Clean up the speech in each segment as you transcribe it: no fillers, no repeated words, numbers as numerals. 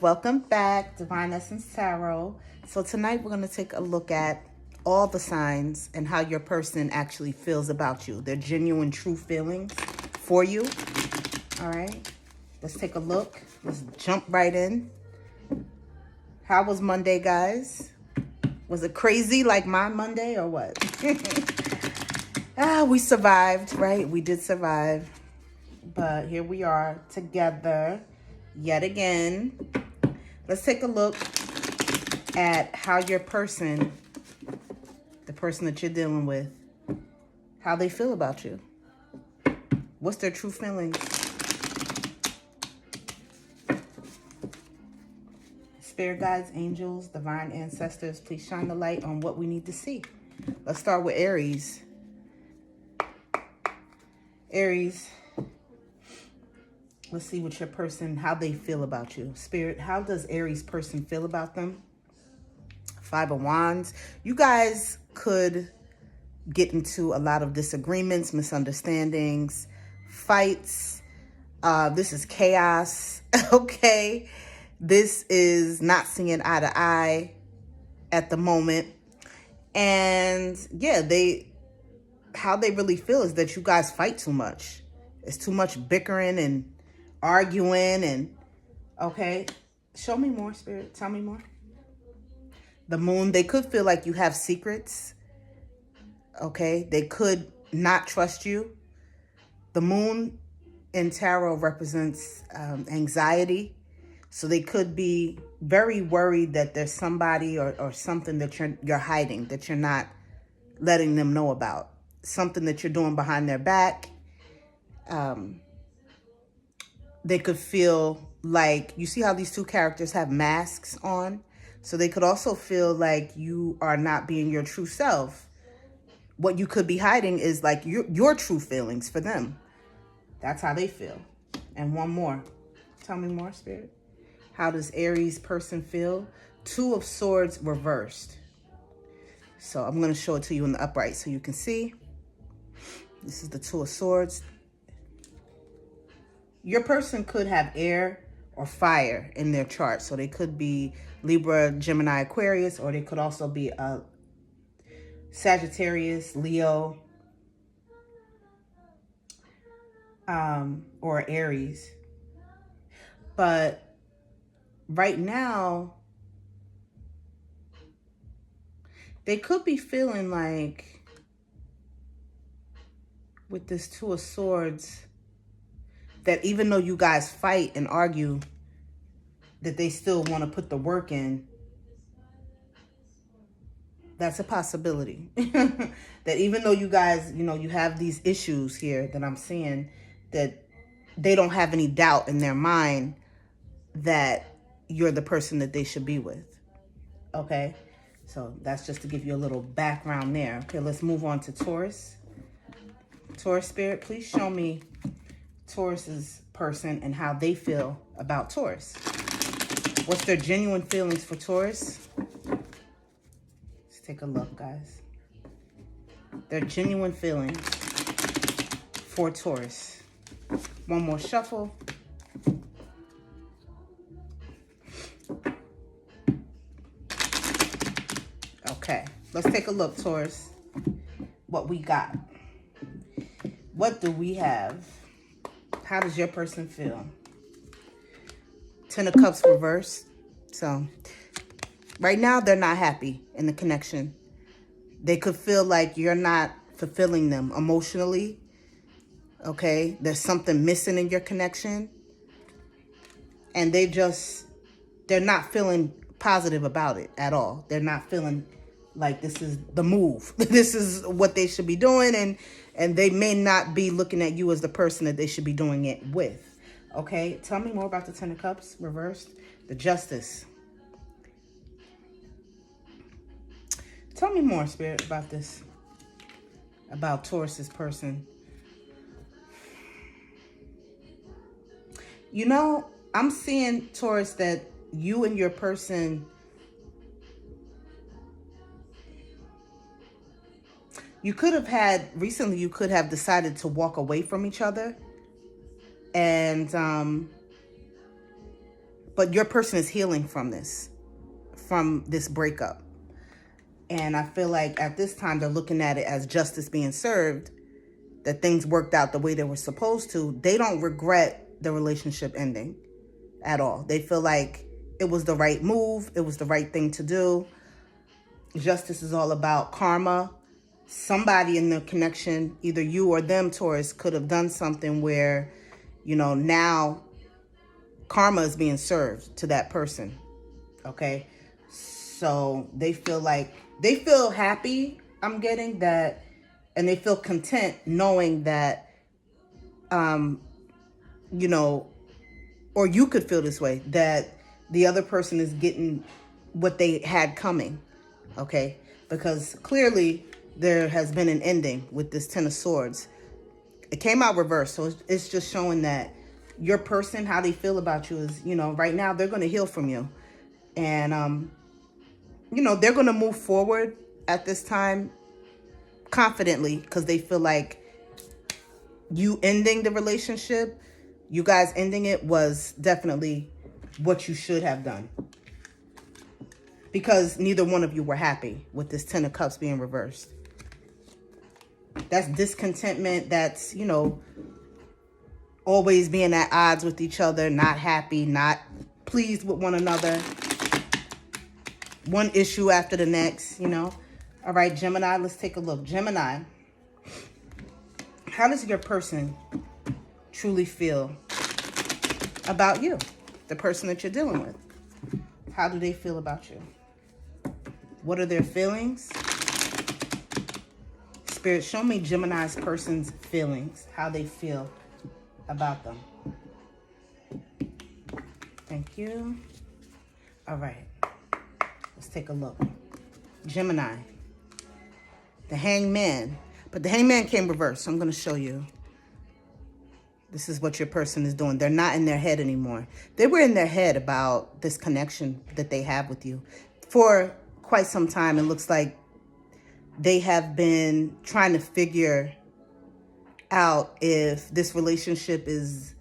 welcome back, Divine Essence Tarot. So tonight we're going to take a look at all the signs and how your person actually feels about you. Their genuine, true feelings for you. All right, let's take a look. Let's jump right in. How was Monday, guys? Was it crazy like my Monday or what? We survived, right? We did survive. But here we are together yet again. Let's take a look at how your person, the person that you're dealing with, how they feel about you. What's their true feelings? Spirit guides, angels, divine ancestors, please shine the light on what we need to see. Let's start with Aries. Aries, let's see what your person, how they feel about you. Spirit, how does Aries person feel about them? Five of Wands. You guys could get into a lot of disagreements, misunderstandings, fights. This is chaos, okay? This is not seeing eye to eye at the moment. And yeah, how they really feel is that you guys fight too much. It's too much bickering and arguing and, okay. Show me more, Spirit. Tell me more. The Moon, they could feel like you have secrets. Okay. They could not trust you. The Moon in tarot represents anxiety. So they could be very worried that there's somebody or something that you're hiding, that you're not letting them know about. Something that you're doing behind their back. They could feel like, you see how these two characters have masks on? So they could also feel like you are not being your true self. What you could be hiding is like your true feelings for them. That's how they feel. And one more. Tell me more, Spirit. How does Aries person feel? Two of Swords reversed. So I'm going to show it to you in the upright so you can see. This is the Two of Swords. Your person could have air or fire in their chart. So they could be Libra, Gemini, Aquarius, or they could also be Sagittarius, Leo, or Aries. But right now, they could be feeling like, with this Two of Swords, that even though you guys fight and argue, that they still want to put the work in. That's a possibility. That even though you guys, you have these issues here that I'm seeing, that they don't have any doubt in their mind that you're the person that they should be with. Okay? So that's just to give you a little background there. Okay, let's move on to Taurus. Taurus Spirit, please show me Taurus's person and how they feel about Taurus. What's their genuine feelings for Taurus? Let's take a look, guys. Their genuine feelings for Taurus. One more shuffle. Okay, let's take a look, Taurus. What we got? What do we have? How does your person feel? Ten of Cups reversed. So right now they're not happy in the connection. They could feel like you're not fulfilling them emotionally. Okay, there's something missing in your connection. And they're not feeling positive about it at all. They're not feeling like this is the move. This is what they should be doing. And they may not be looking at you as the person that they should be doing it with. Okay, tell me more about the Ten of Cups reversed. The Justice. Tell me more, Spirit, about this. About Taurus's person. I'm seeing, Taurus, that you and your person, you could have decided to walk away from each other. And, but your person is healing from this breakup. And I feel like at this time, they're looking at it as justice being served, that things worked out the way they were supposed to. They don't regret the relationship ending at all. They feel like it was the right move. It was the right thing to do. Justice is all about karma. Somebody in the connection, either you or them, Taurus, could have done something where, you know, now karma is being served to that person. Okay. So they feel happy, I'm getting that, and they feel content knowing that, you know, or you could feel this way, that the other person is getting what they had coming. Okay. Because clearly there has been an ending with this Ten of Swords. It came out reversed. So it's just showing that your person, how they feel about you is, you know, right now they're going to heal from you. And, you know, they're going to move forward at this time confidently because they feel like you ending the relationship, you guys ending it was definitely what you should have done. Because neither one of you were happy with this Ten of Cups being reversed. That's discontentment. That's, you know, always being at odds with each other, not happy, not pleased with one another. One issue after the next, you know. All right, Gemini, let's take a look. Gemini, how does your person truly feel about you, the person that you're dealing with? How do they feel about you? What are their feelings? Spirit, show me Gemini's person's feelings, how they feel about them. Thank you. All right. Let's take a look. Gemini. The Hangman. But the Hangman came reversed, so I'm going to show you. This is what your person is doing. They're not in their head anymore. They were in their head about this connection that they have with you for quite some time. It looks like they have been trying to figure out if this relationship is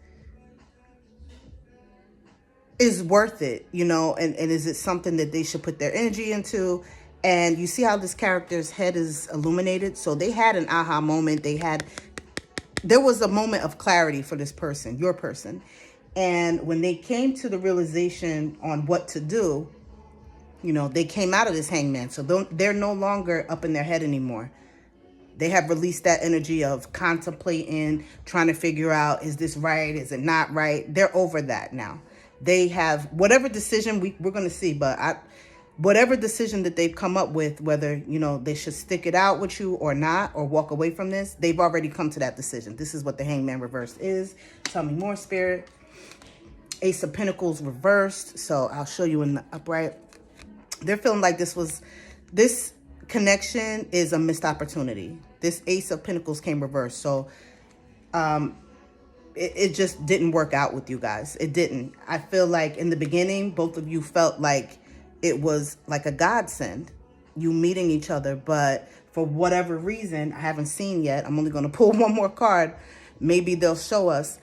worth it, you know, and is it something that they should put their energy into? And you see how this character's head is illuminated? So they had an aha moment. There was a moment of clarity for this person, your person. And when they came to the realization on what to do, you know, they came out of this Hangman. So they're no longer up in their head anymore. They have released that energy of contemplating, trying to figure out, is this right? Is it not right? They're over that now. They have whatever decision we're going to see, but whatever decision that they've come up with, whether, you know, they should stick it out with you or not, or walk away from this, they've already come to that decision. This is what the Hangman reversed is. Tell me more, Spirit. Ace of Pentacles reversed. So I'll show you in the upright. They're feeling like this connection is a missed opportunity. This Ace of Pentacles came reversed. So it just didn't work out with you guys. It didn't. I feel like in the beginning, both of you felt like it was like a godsend, you meeting each other. But for whatever reason, I haven't seen yet. I'm only going to pull one more card. Maybe they'll show us.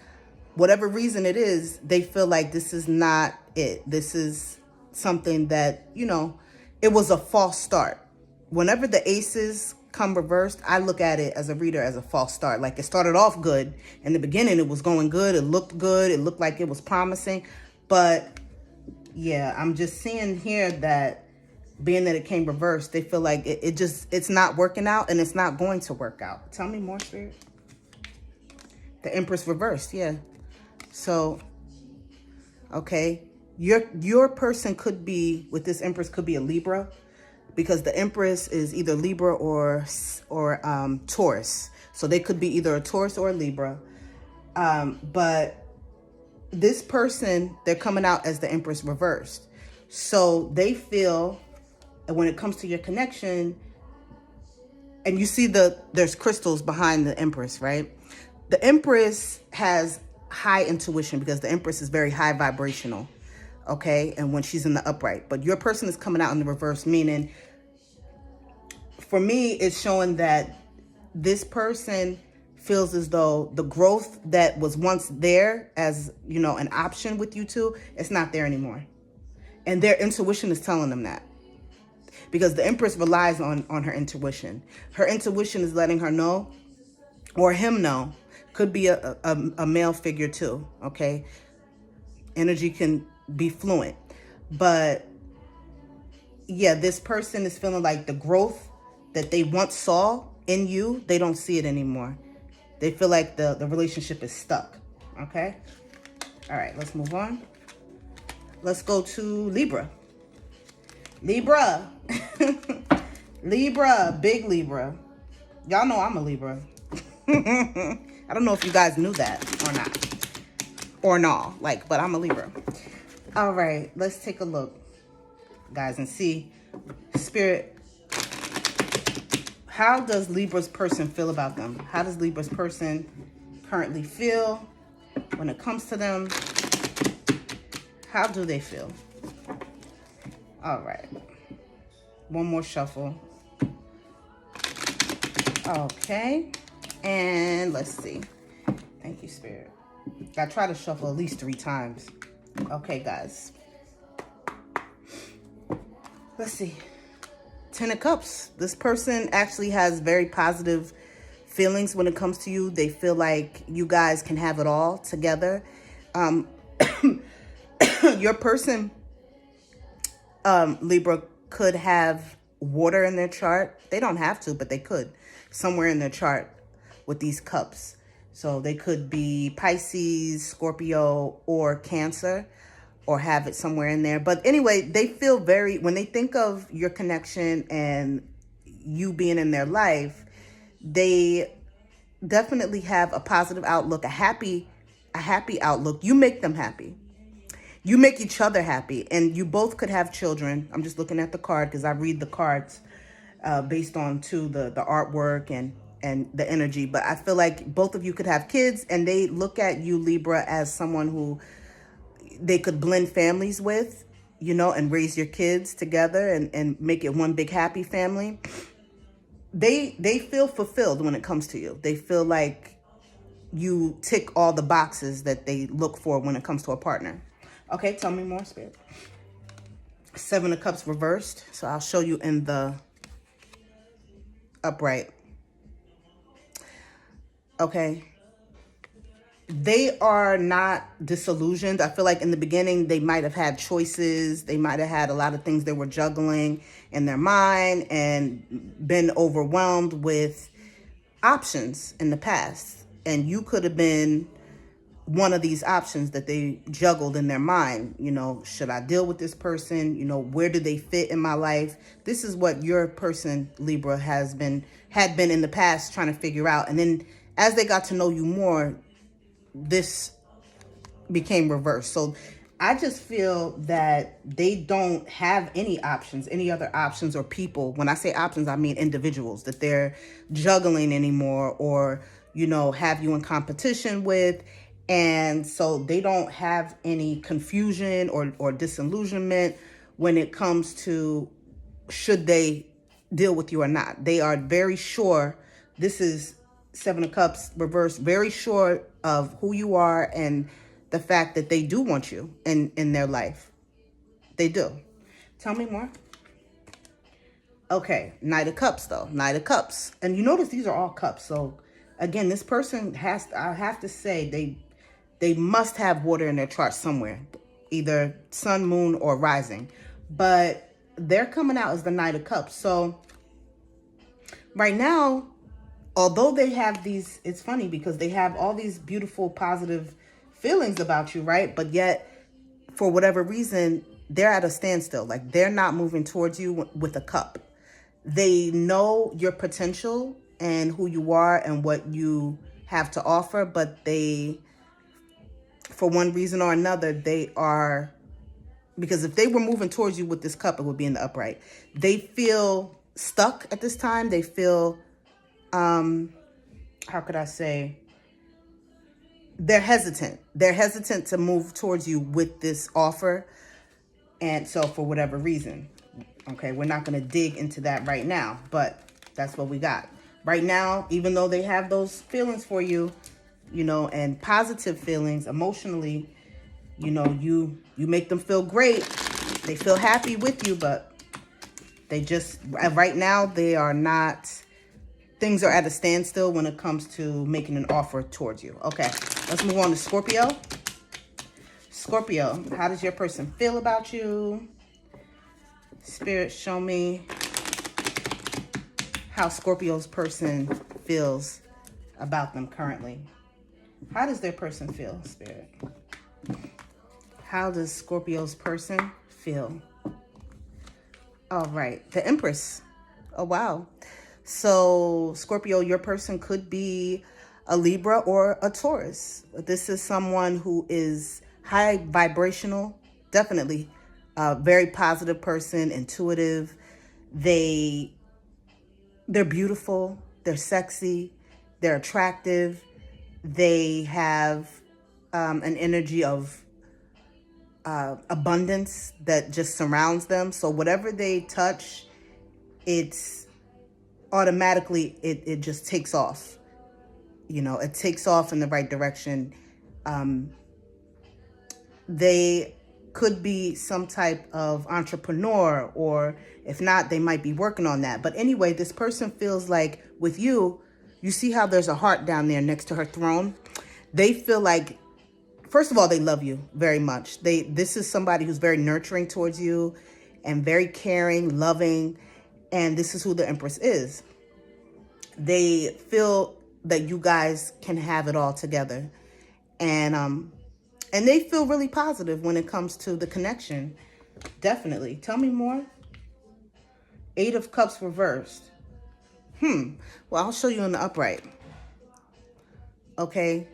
Whatever reason it is, they feel like this is not it. This is something that, you know, it was a false start. Whenever the aces come reversed, I look at it as a reader as a false start. Like it started off good. In the beginning, it was going good. It looked good. It looked like it was promising. But yeah, I'm just seeing here that being that it came reversed, they feel like it's not working out and it's not going to work out. Tell me more, Spirit. The Empress reversed. Yeah. So, okay. Your person could be, with this Empress, could be a Libra, because the Empress is either Libra or Taurus. So they could be either a Taurus or a Libra. But this person, they're coming out as the Empress reversed. So they feel that when it comes to your connection, and you see there's crystals behind the Empress, right? The Empress has high intuition because the Empress is very high vibrational. Okay, and when she's in the upright, but your person is coming out in the reverse, meaning for me, it's showing that this person feels as though the growth that was once there as, you know, an option with you two, it's not there anymore. And their intuition is telling them that. Because the Empress relies on her intuition. Her intuition is letting her know, or him know, could be a male figure too, okay? Energy can be fluent. But yeah, this person is feeling like the growth that they once saw in you, they don't see it anymore. They feel like the relationship is stuck, okay? All right, let's move on. Let's go to Libra. Libra. Libra, big Libra. Y'all know I'm a Libra. I don't know if you guys knew that or not. Or no, like, but I'm a Libra. All right, let's take a look, guys, and see, Spirit, how does Libra's person feel about them? How does Libra's person currently feel when it comes to them? How do they feel? All right. One more shuffle. Okay. And let's see. Thank you, Spirit. I try to shuffle at least 3 times. Okay, guys. Let's see. 10 of Cups. This person actually has very positive feelings when it comes to you. They feel like you guys can have it all together. Your person, Libra, could have water in their chart. They don't have to, but they could. Somewhere in their chart with these cups. So they could be Pisces, Scorpio, or Cancer, or have it somewhere in there. But anyway, they feel very, when they think of your connection and you being in their life, they definitely have a positive outlook, a happy outlook. You make them happy. You make each other happy, and you both could have children. I'm just looking at the card because I read the cards based on the artwork and the energy. But I feel like both of you could have kids, and they look at you, Libra, as someone who they could blend families with, you know, and raise your kids together and make it one big happy family. They feel fulfilled when it comes to you. They feel like you tick all the boxes that they look for when it comes to a partner. Okay, tell me more, Spirit. 7 of Cups reversed. So I'll show you in the upright. Okay. They are not disillusioned. I feel like in the beginning, they might have had choices. They might have had a lot of things they were juggling in their mind and been overwhelmed with options in the past. And you could have been one of these options that they juggled in their mind. You know, should I deal with this person? You know, where do they fit in my life? This is what your person, Libra, had been in the past trying to figure out. And then as they got to know you more, this became reversed. So I just feel that they don't have any options, any other options or people. When I say options, I mean individuals that they're juggling anymore, or, you know, have you in competition with. And so they don't have any confusion or disillusionment when it comes to should they deal with you or not. They are very sure. This is 7 of Cups reversed, very sure of who you are and the fact that they do want you in their life. They do. Tell me more. Okay, Knight of Cups though. Knight of Cups. And you notice these are all cups. So again, this person I have to say, they must have water in their chart somewhere, either sun, moon, or rising. But they're coming out as the Knight of Cups. So right now, although they have these, it's funny because they have all these beautiful, positive feelings about you, right? But yet, for whatever reason, they're at a standstill. Like, they're not moving towards you with a cup. They know your potential and who you are and what you have to offer, but they, for one reason or another, they are, because if they were moving towards you with this cup, it would be in the upright. They feel stuck at this time. They feel, how could I say, they're hesitant. They're hesitant to move towards you with this offer. And so for whatever reason, okay, we're not going to dig into that right now, but that's what we got. Right now, even though they have those feelings for you, you know, and positive feelings emotionally, you know, you make them feel great. They feel happy with you, but they just, right now, they are not, things are at a standstill when it comes to making an offer towards you. Okay, let's move on to Scorpio. Scorpio, how does your person feel about you? Spirit, show me how Scorpio's person feels about them currently. How does their person feel, Spirit? How does Scorpio's person feel? All right, the Empress. Oh, wow. So, Scorpio, your person could be a Libra or a Taurus. This is someone who is high vibrational, definitely a very positive person, intuitive. They're beautiful, they're sexy, they're attractive. They have an energy of abundance that just surrounds them. So whatever they touch, it's automatically, it just takes off. You know, it takes off in the right direction. They could be some type of entrepreneur, or if not, they might be working on that. But anyway, this person feels like with you, you see how there's a heart down there next to her throne. They feel like, first of all, they love you very much. This is somebody who's very nurturing towards you and very caring, loving. And this is who the Empress is. They feel that you guys can have it all together. And they feel really positive when it comes to the connection. Definitely. Tell me more. 8 of Cups reversed. Well, I'll show you in the upright. Okay.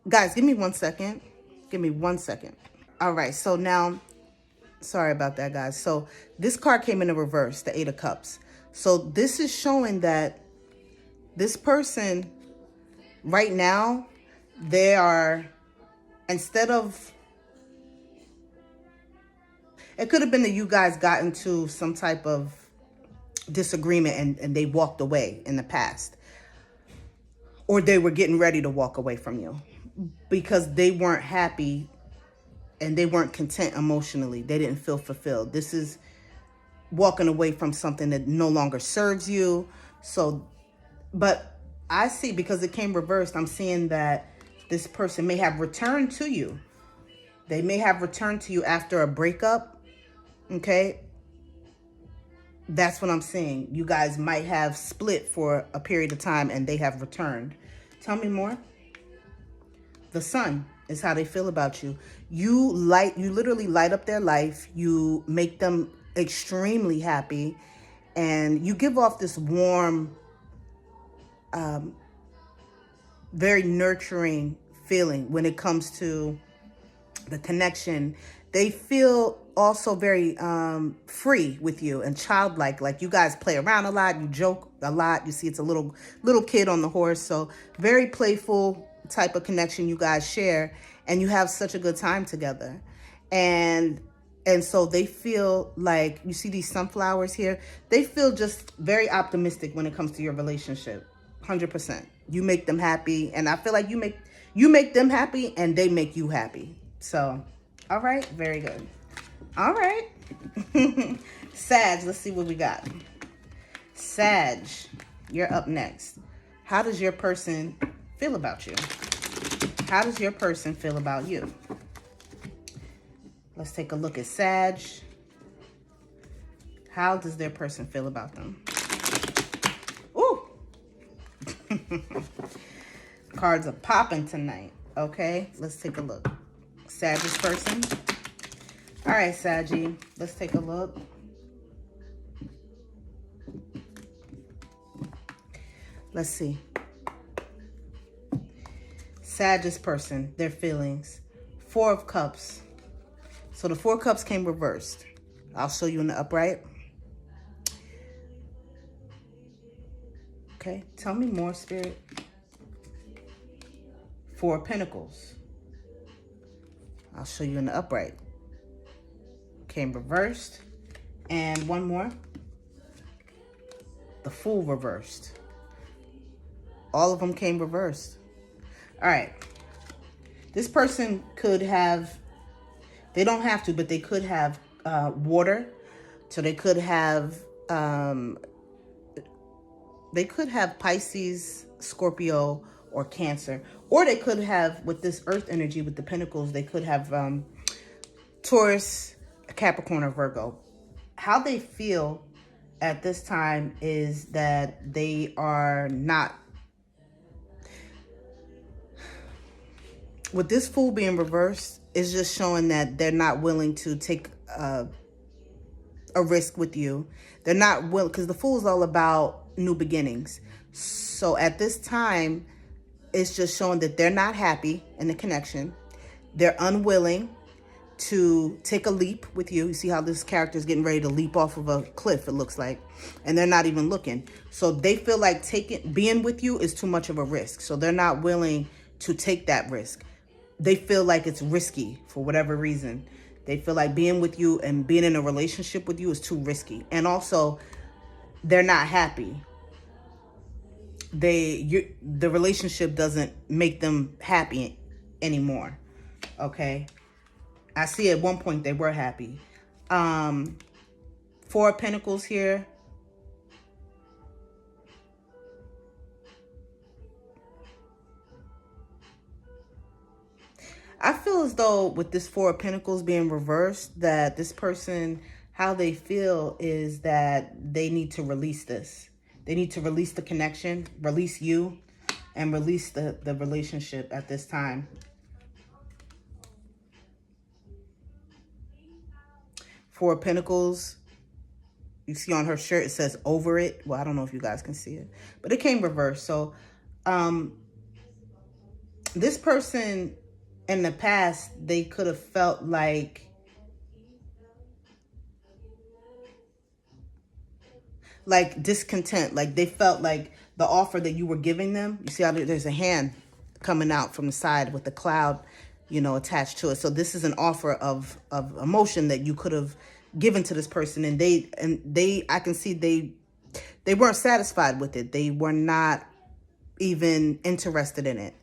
Guys, give me 1 second. Give me 1 second. All right. So now, sorry about that, guys. So this card came in a reverse, the 8 of Cups. So this is showing that this person right now, they are, instead of, it could have been that you guys got into some type of disagreement and they walked away in the past. Or they were getting ready to walk away from you because they weren't happy and they weren't content emotionally. They didn't feel fulfilled. This is walking away from something that no longer serves you. So, but I see, because it came reversed, I'm seeing that this person may have returned to you. They may have returned to you after a breakup. Okay. That's what I'm seeing. You guys might have split for a period of time and they have returned. Tell me more. The Sun is how they feel about you. You literally light up their life. You make them extremely happy, and you give off this warm, very nurturing feeling when it comes to the connection. They feel also very free with you and childlike. Like you guys play around a lot, you joke a lot. You see, it's a little kid on the horse. So very playful type of connection you guys share, and you have such a good time together. And so they feel like, you see these sunflowers here, they feel just very optimistic when it comes to your relationship. 100%. You make them happy, and I feel like you make them happy and they make you happy. So, all right, very good. All right. Sag, let's see what we got. Sag, you're up next. How does your person feel about you? How does your person feel about you? Let's take a look at Sag. How does their person feel about them? Ooh. Cards are popping tonight. Okay, let's take a look. Sag's person. All right, Saggy, let's take a look. Let's see. Sag's person, their feelings. 4 of Cups. So the 4 Cups came reversed. I'll show you in the upright. Okay, tell me more, Spirit. 4 of Pentacles. I'll show you in the upright. Came reversed. And one more. The Fool reversed. All of them came reversed. All right. This person could have, they don't have to, but they could have water. So they could have Pisces, Scorpio, or Cancer. Or they could have, with this earth energy, with the pentacles, they could have Taurus, Capricorn, or Virgo. How they feel at this time is that they are not, with this Fool being reversed, is just showing that they're not willing to take a risk with you. They're not willing, because the Fool is all about new beginnings. So at this time, it's just showing that they're not happy in the connection. They're unwilling to take a leap with you. You see how this character is getting ready to leap off of a cliff, it looks like. And they're not even looking. So they feel like being with you is too much of a risk. So they're not willing to take that risk. They feel like it's risky for whatever reason. They feel like being with you and being in a relationship with you is too risky. And also, they're not happy. The relationship doesn't make them happy anymore. Okay? I see at one point they were happy. Four of Pentacles here. I feel as though with this Four of Pentacles being reversed, that this person, how they feel is that they need to release this. They need to release the connection, release you, and release the relationship at this time. Four of Pentacles. You see on her shirt, it says over it. Well, I don't know if you guys can see it, but it came reversed. So this person in the past, they could have felt like discontent. Like they felt like the offer that you were giving them, you see how there's a hand coming out from the side with the cloud, you know, attached to it. So this is an offer of emotion that you could have given to this person, and they I can see they weren't satisfied with it. They were not even interested in it.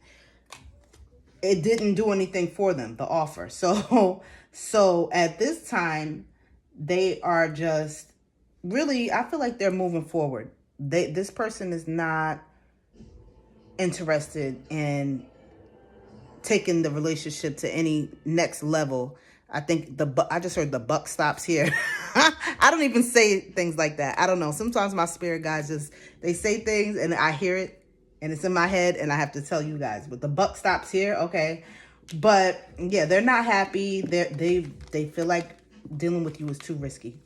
It didn't do anything for them, the offer. So at this time, they are just really, I feel like they're moving forward. This person is not interested in taking the relationship to any next level. I think I just heard the buck stops here. I don't even say things like that. I don't know. Sometimes my spirit guides they say things and I hear it and it's in my head and I have to tell you guys. But the buck stops here, okay. But yeah, they're not happy. They feel like dealing with you is too risky.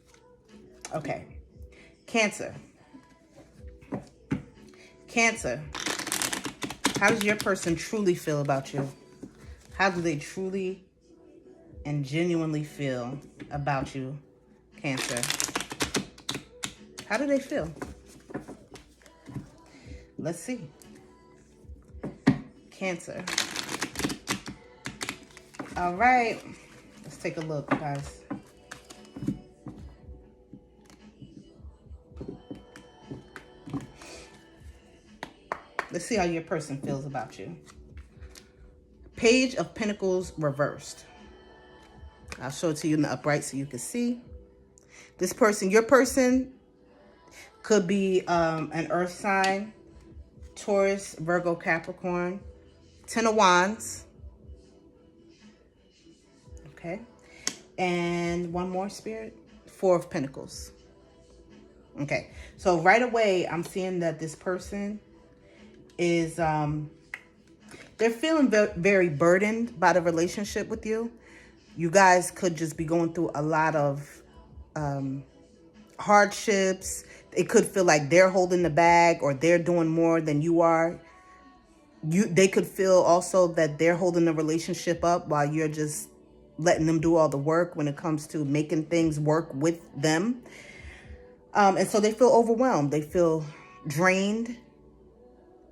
Okay. Cancer. Cancer. How does your person truly feel about you? How do they truly and genuinely feel about you, Cancer? How do they feel? Let's see. Cancer. All right. Let's take a look, guys. Let's see how your person feels about you. Page of Pentacles reversed. I'll show it to you in the upright so you can see. This person, your person, could be an earth sign, Taurus, Virgo, Capricorn. 10 of Wands. Okay. And one more, Spirit. 4 of Pentacles. Okay. So right away, I'm seeing that this person is, they're feeling very burdened by the relationship with you. You guys could just be going through a lot of hardships. It could feel like they're holding the bag or they're doing more than you are. They could feel also that they're holding the relationship up while you're just letting them do all the work when it comes to making things work with them. And so they feel overwhelmed. They feel drained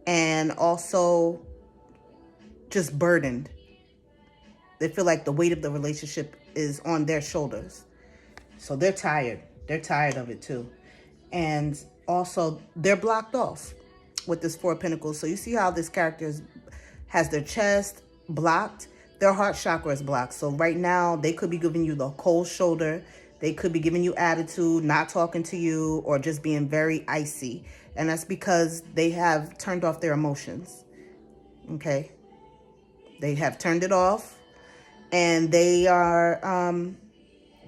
and also just burdened. They feel like the weight of the relationship is on their shoulders. So they're tired. They're tired of it too. And also, they're blocked off with this Four of Pentacles. So you see how this character has their chest blocked, their heart chakra is blocked. So right now they could be giving you the cold shoulder. They could be giving you attitude, not talking to you, or just being very icy. And that's because they have turned off their emotions. Okay. They have turned it off, and they are,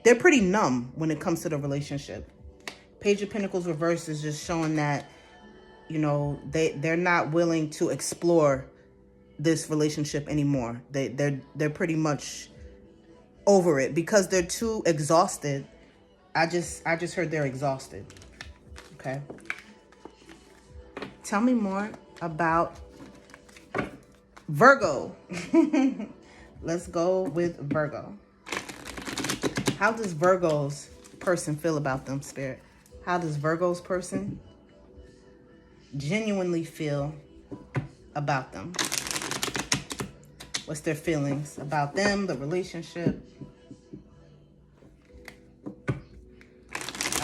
they're pretty numb when it comes to the relationship. Page of Pentacles reverse is just showing that, you know, they're not willing to explore this relationship anymore. They're pretty much over it because they're too exhausted. I just heard they're exhausted. Okay. Tell me more about Virgo. Let's go with Virgo. How does Virgo's person feel about them, Spirit? How does Virgo's person genuinely feel about them? What's their feelings about them, the relationship?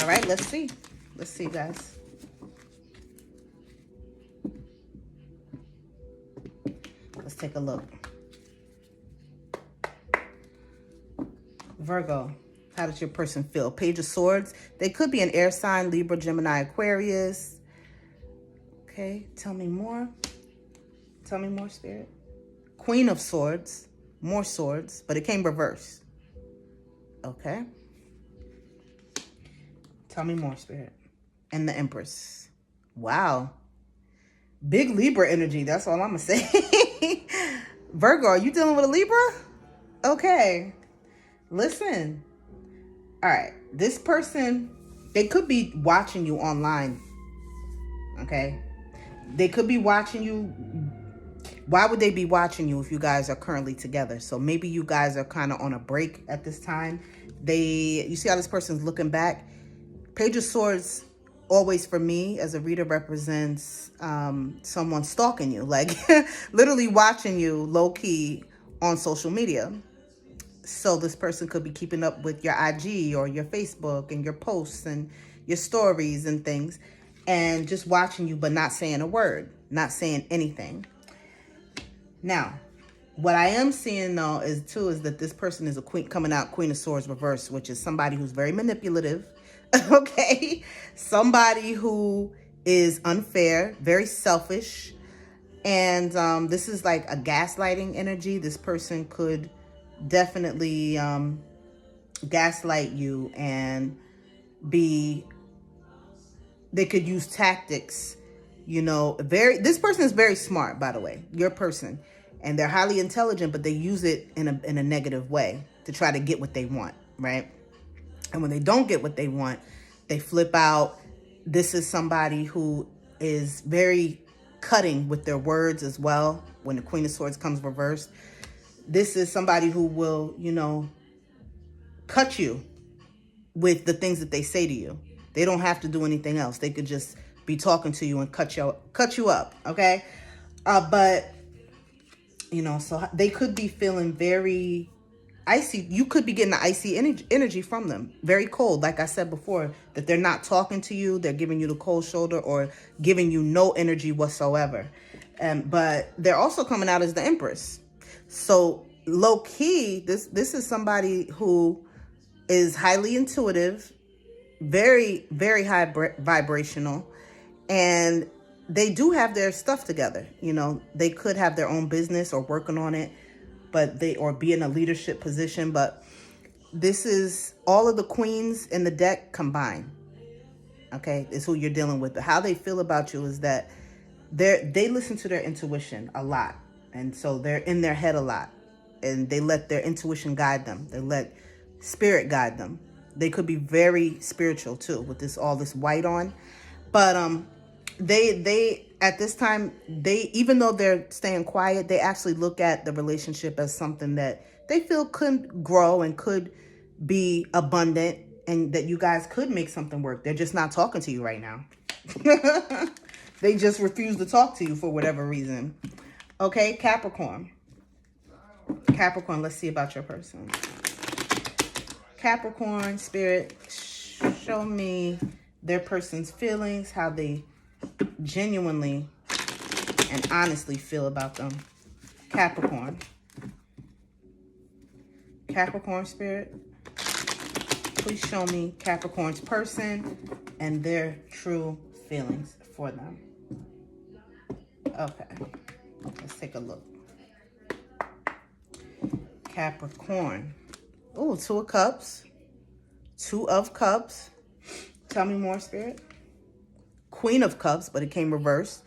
All right, let's see. Let's see, guys. Let's take a look. Virgo, how does your person feel? Page of Swords. They could be an air sign, Libra, Gemini, Aquarius. Okay, tell me more. Tell me more, Spirit. Queen of Swords, more swords, but it came reverse. Okay. Tell me more, Spirit. And the Empress. Wow. Big Libra energy. That's all I'm going to say. Virgo, are you dealing with a Libra? Okay. Listen. All right. This person, they could be watching you online. Okay. They could be watching you. Why would they be watching you if you guys are currently together? So maybe you guys are kind of on a break at this time. You see how this person's looking back? Page of Swords, always for me as a reader, represents someone stalking you, like literally watching you low key on social media. So this person could be keeping up with your IG or your Facebook and your posts and your stories and things, and just watching you, but not saying a word, not saying anything. Now, what I am seeing though is that this person is a queen coming out, Queen of Swords reverse, which is somebody who's very manipulative. Okay. Somebody who is unfair, very selfish. And this is like a gaslighting energy. This person could definitely gaslight you and they could use tactics. You know, this person is very smart, by the way, your person, and they're highly intelligent, but they use it in a negative way to try to get what they want, right? And when they don't get what they want, they flip out. This is somebody who is very cutting with their words as well. When the Queen of Swords comes reversed, this is somebody who will, you know, cut you with the things that they say to you. They don't have to do anything else. They could just be talking to you and cut you up, okay? But you know, so they could be feeling very icy. You could be getting the icy energy from them, very cold. Like I said before, that they're not talking to you, they're giving you the cold shoulder or giving you no energy whatsoever. But they're also coming out as the Empress. So low key, this is somebody who is highly intuitive, very, very high vibrational. And they do have their stuff together. You know, they could have their own business or working on it, or be in a leadership position. But this is all of the queens in the deck combined. Okay, is who you're dealing with. But how they feel about you is that they listen to their intuition a lot. And so they're in their head a lot. And they let their intuition guide them. They let spirit guide them. They could be very spiritual too with all this white on. But they at this time, even though they're staying quiet, they actually look at the relationship as something that they feel could grow and could be abundant, and that you guys could make something work. They're just not talking to you right now. They just refuse to talk to you for whatever reason. Okay, Capricorn. Capricorn, let's see about your person. Capricorn, Spirit, show me their person's feelings, how they genuinely and honestly feel about them. Capricorn. Capricorn spirit, please show me Capricorn's person and their true feelings for them. Okay, let's take a look. Capricorn. Oh, Two of Cups. Two of Cups. Tell me more, Spirit. Queen of Cups, but it came reversed.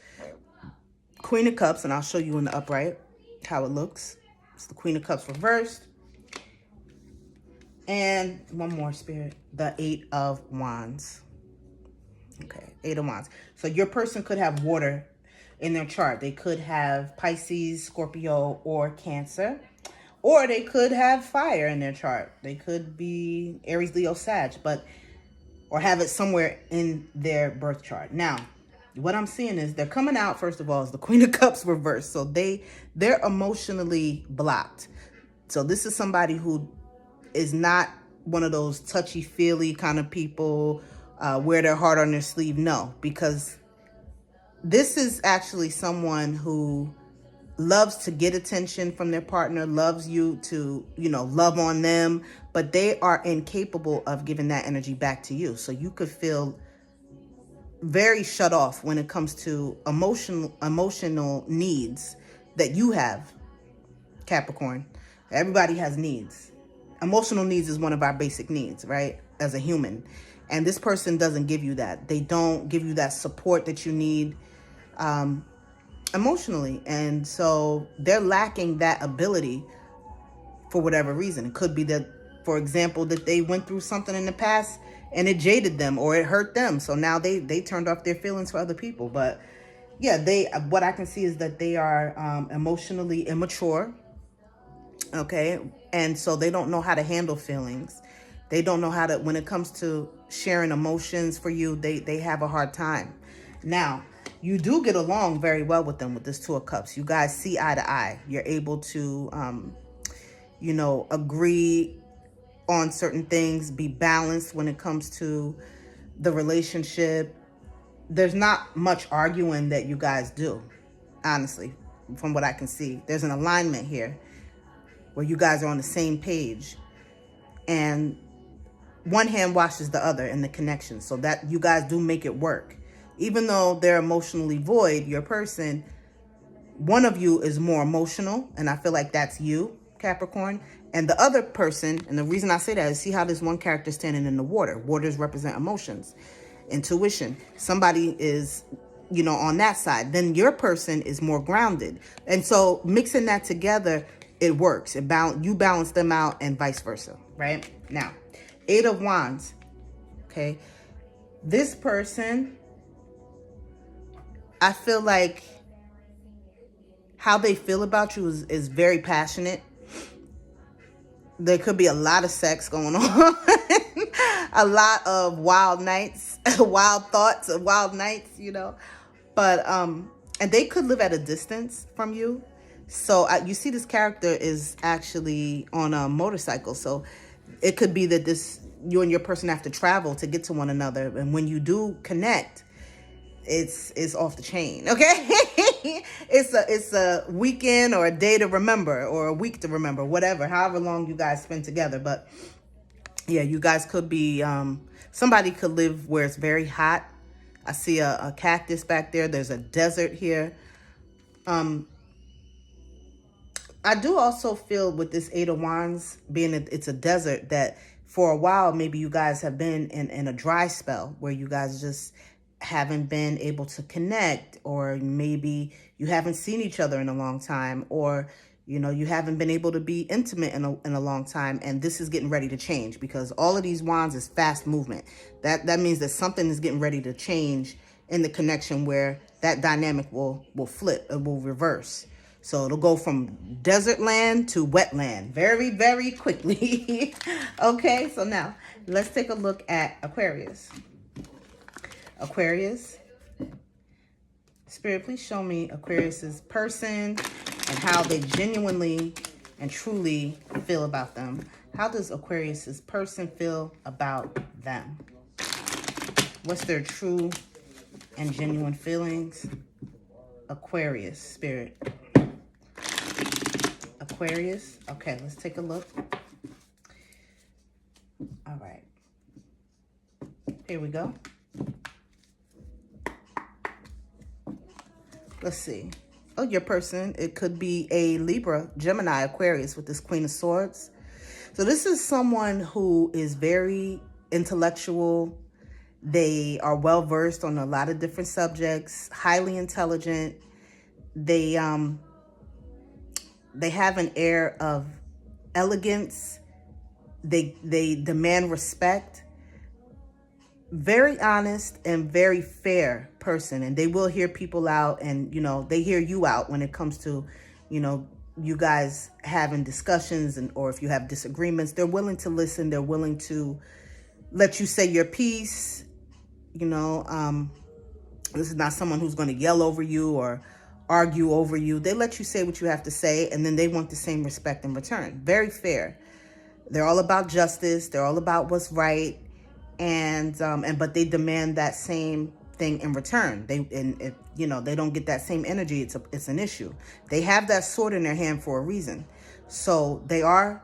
Queen of Cups, and I'll show you in the upright how it looks. It's the Queen of Cups reversed. And one more, Spirit. The Eight of Wands. Okay, Eight of Wands. So your person could have water in their chart. They could have Pisces, Scorpio, or Cancer. Or they could have fire in their chart. They could be Aries, Leo, Sag, or have it somewhere in their birth chart. Now, what I'm seeing is they're coming out, first of all, is the Queen of Cups reversed. So they're emotionally blocked. So this is somebody who is not one of those touchy-feely kind of people, wear their heart on their sleeve. No, because this is actually someone who loves to get attention from their partner, loves you to, love on them, but they are incapable of giving that energy back to you. So you could feel very shut off when it comes to emotional needs that you have, Capricorn. Everybody has needs. Emotional needs is one of our basic needs, right? As a human. And this person doesn't give you that. They don't give you that support that you need emotionally. And so they're lacking that ability for whatever reason. It could be that, for example, that they went through something in the past and it jaded them or it hurt them. So now they turned off their feelings for other people. But yeah, what I can see is that they are emotionally immature. Okay. And so they don't know how to handle feelings. They don't know how to, when it comes to sharing emotions for you, they have a hard time. Now, you do get along very well with them with this Two of Cups. You guys see eye to eye. You're able to, agree on certain things, be balanced when it comes to the relationship. There's not much arguing that you guys do, honestly, from what I can see. There's an alignment here where you guys are on the same page. And one hand washes the other in the connection, so that you guys do make it work. Even though they're emotionally void, your person, one of you is more emotional, and I feel like that's you, Capricorn. And the other person, and the reason I say that is, see how this one character is standing in the water. Waters represent emotions, intuition. Somebody is, on that side. Then your person is more grounded. And so mixing that together, it works. You balance them out and vice versa, right? Now, Eight of Wands, okay? This person, I feel like how they feel about you is very passionate. There could be a lot of sex going on. A lot of wild nights, wild thoughts, wild nights, But, and they could live at a distance from you. So you see this character is actually on a motorcycle. So it could be that you and your person have to travel to get to one another. And when you do connect, it's off the chain, okay? It's a weekend or a day to remember or a week to remember, whatever, however long you guys spend together. But yeah, you guys could be, somebody could live where it's very hot. I see a cactus back there. There's a desert here. I do also feel with this Eight of Wands being it's a desert that for a while, maybe you guys have been in a dry spell where you guys just haven't been able to connect, or maybe you haven't seen each other in a long time, or you haven't been able to be intimate in a long time. And this is getting ready to change, because all of these wands is fast movement. That means that something is getting ready to change in the connection where that dynamic will flip, it will reverse. So it'll go from desert land to wetland very, very quickly. Okay, so now let's take a look at Aquarius. Aquarius. Spirit, please show me Aquarius's person and how they genuinely and truly feel about them. How does Aquarius's person feel about them? What's their true and genuine feelings? Aquarius, Spirit. Aquarius. Okay, let's take a look. All right. Here we go. Let's see. Oh, your person, it could be a Libra, Gemini, Aquarius with this Queen of Swords. So this is someone who is very intellectual. They are well versed on a lot of different subjects, highly intelligent. They have an air of elegance. They demand respect. Very honest and very fair person, and they will hear people out, and they hear you out when it comes to you guys having discussions, and or if you have disagreements, they're willing to listen. They're willing to let you say your piece. This is not someone who's going to yell over you or argue over you. They let you say what you have to say, and then they want the same respect in return. Very fair. They're all about justice. They're all about what's right. But they demand that same thing in return. If they don't get that same energy, it's an issue. They have that sword in their hand for a reason. So they are,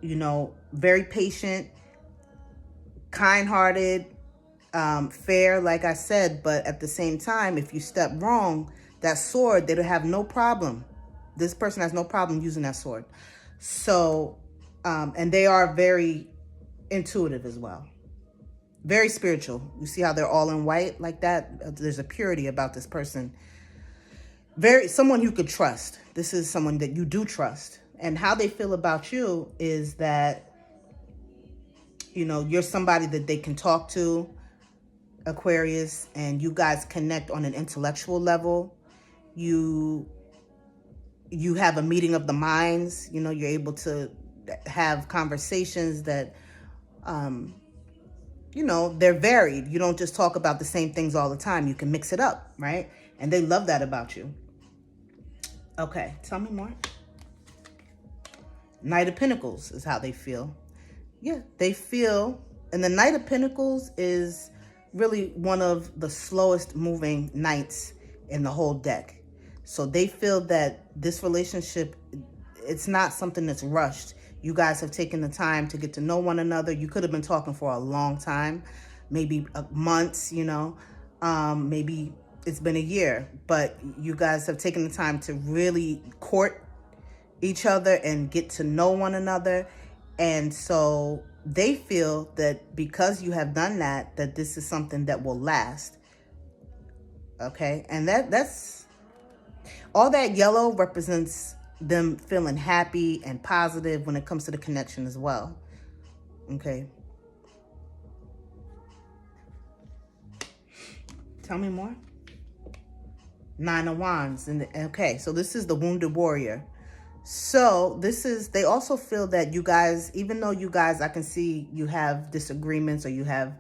very patient, kind-hearted, fair, like I said. But at the same time, if you step wrong, that sword, they'll have no problem. This person has no problem using that sword. So, and they are very intuitive as well. Very spiritual. You see how they're all in white like that? There's a purity about this person. Someone you could trust. This is someone that you do trust. And how they feel about you is that, you're somebody that they can talk to, Aquarius, and you guys connect on an intellectual level. You have a meeting of the minds. You're able to have conversations that, they're varied. You don't just talk about the same things all the time. You can mix it up, right? And they love that about you. Okay, tell me more. Knight of Pentacles is how they feel. Yeah, they feel, and the Knight of Pentacles is really one of the slowest moving knights in the whole deck. So they feel that this relationship, it's not something that's rushed. You guys have taken the time to get to know one another. You could have been talking for a long time, maybe months, maybe it's been a year, but you guys have taken the time to really court each other and get to know one another. And so they feel that because you have done that, that this is something that will last. Okay. And that's all. That yellow represents them feeling happy and positive when it comes to the connection as well. Okay. Tell me more. Nine of Wands. Okay, so this is the Wounded Warrior. So they also feel that you guys, even though you guys, I can see you have disagreements or you have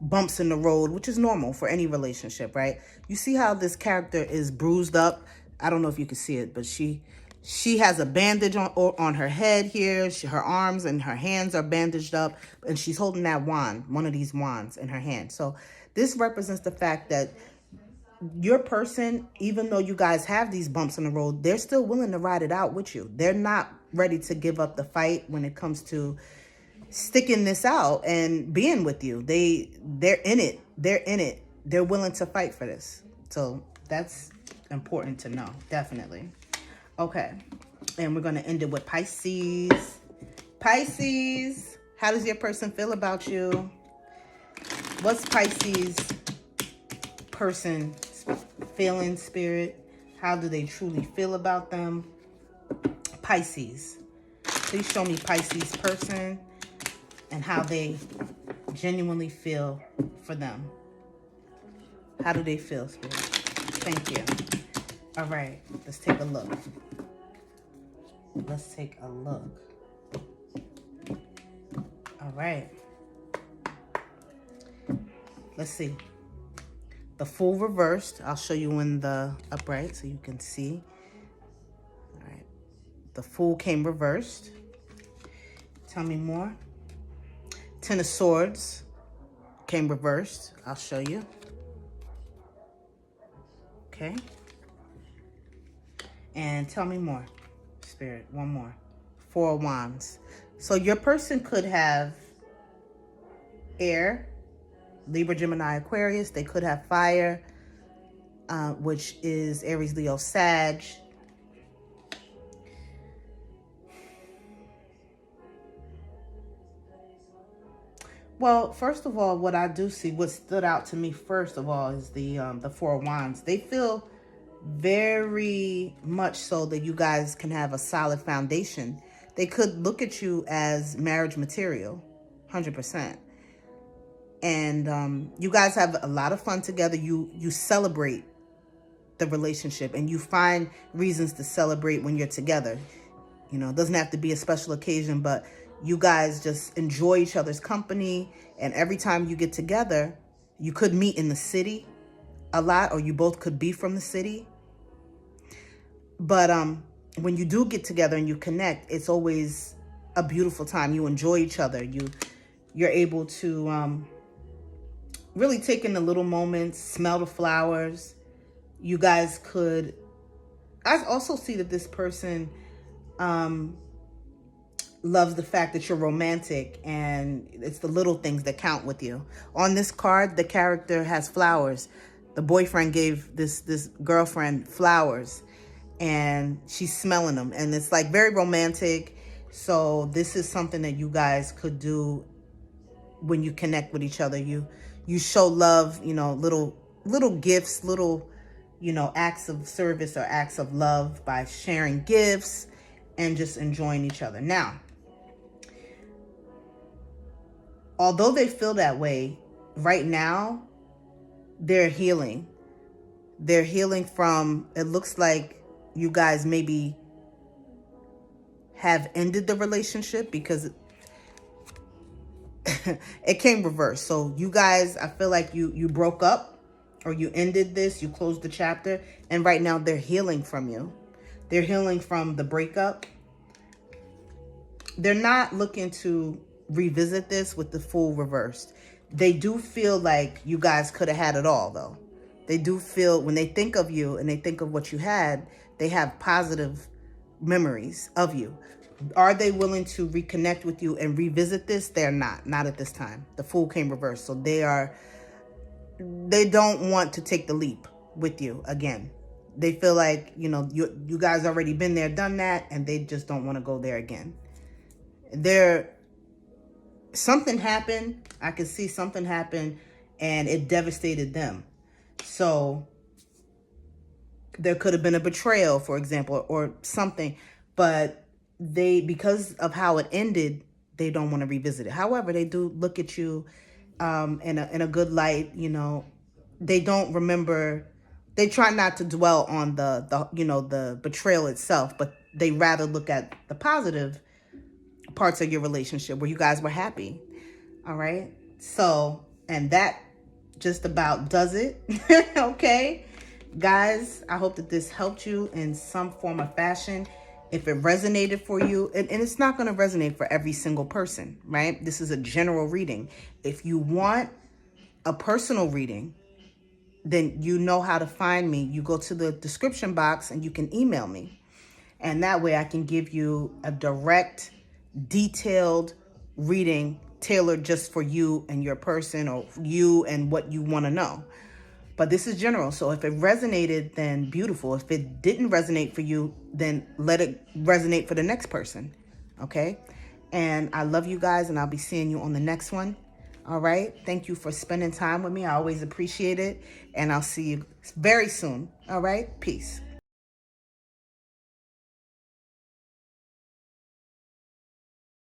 bumps in the road, which is normal for any relationship, right? You see how this character is bruised up. I don't know if you can see it, but she has a bandage on her head here. Her arms and her hands are bandaged up, and she's holding that wand, one of these wands in her hand. So this represents the fact that your person, even though you guys have these bumps in the road, they're still willing to ride it out with you. They're not ready to give up the fight when it comes to sticking this out and being with you. They're in it. They're in it. They're willing to fight for this. So that's important to know, definitely. Okay, and we're going to end it with Pisces. Pisces, how does your person feel about you? What's Pisces person feeling, Spirit? How do they truly feel about them? Pisces. Please show me Pisces person and how they genuinely feel for them. How do they feel, Spirit? Thank you. All right, let's take a look. Let's take a look. All right. Let's see. The Fool reversed. I'll show you in the upright so you can see. All right. The Fool came reversed. Tell me more. Ten of Swords came reversed. I'll show you. Okay. And tell me more, Spirit. One more. 4 of Wands. So your person could have air, Libra, Gemini, Aquarius. They could have fire, which is Aries, Leo, Sag. Well, first of all, what I do see, what stood out to me first of all is the 4 of Wands. They feel very much so that you guys can have a solid foundation. They could look at you as marriage material, 100%. And you guys have a lot of fun together. You celebrate the relationship, and you find reasons to celebrate when you're together. You know, it doesn't have to be a special occasion, but you guys just enjoy each other's company. And every time you get together, you could meet in the city a lot, or you both could be from the city. But when you do get together and you connect, it's always a beautiful time. You enjoy each other. You're able to really take in the little moments, smell the flowers. You guys could... I also see that this person loves the fact that you're romantic, and it's the little things that count with you. On this card, the character has flowers. The boyfriend gave this girlfriend flowers, and she's smelling them, and it's like very romantic. So this is something that you guys could do when you connect with each other. You show love, you know, little gifts, little, you know, acts of service or acts of love by sharing gifts and just enjoying each other. Now, although they feel that way right now, they're healing. They're healing from, it looks like you guys maybe have ended the relationship, because it came reversed. So you guys, I feel like you broke up, or you ended this, you closed the chapter, and right now they're healing from you. They're healing from the breakup. They're not looking to revisit this with the Fool reversed. They do feel like you guys could have had it all, though. They do feel, when they think of you and they think of what you had, they have positive memories of you. Are they willing to reconnect with you and revisit this? They're not at this time. The Fool came reversed. So they don't want to take the leap with you again. They feel like, you know, you guys already been there, done that, and they just don't want to go there again. Something happened. I could see something happen, and it devastated them. So there could have been a betrayal, for example, or something, but because of how it ended, they don't want to revisit it. However, they do look at you in a good light. You know, they don't remember. They try not to dwell on the betrayal itself, but they rather look at the positive parts of your relationship where you guys were happy. All right. So, and that just about does it. Okay, guys, I hope that this helped you in some form or fashion. If it resonated for you, and it's not going to resonate for every single person, right? This is a general reading. If you want a personal reading, then you know how to find me. You go to the description box and you can email me. And that way I can give you a direct, detailed reading tailored just for you and your person, or you and what you want to know. But this is general. So if it resonated, then beautiful. If it didn't resonate for you, then let it resonate for the next person. Okay? And I love you guys, and I'll be seeing you on the next one. All right? Thank you for spending time with me. I always appreciate it. And I'll see you very soon. All right? Peace.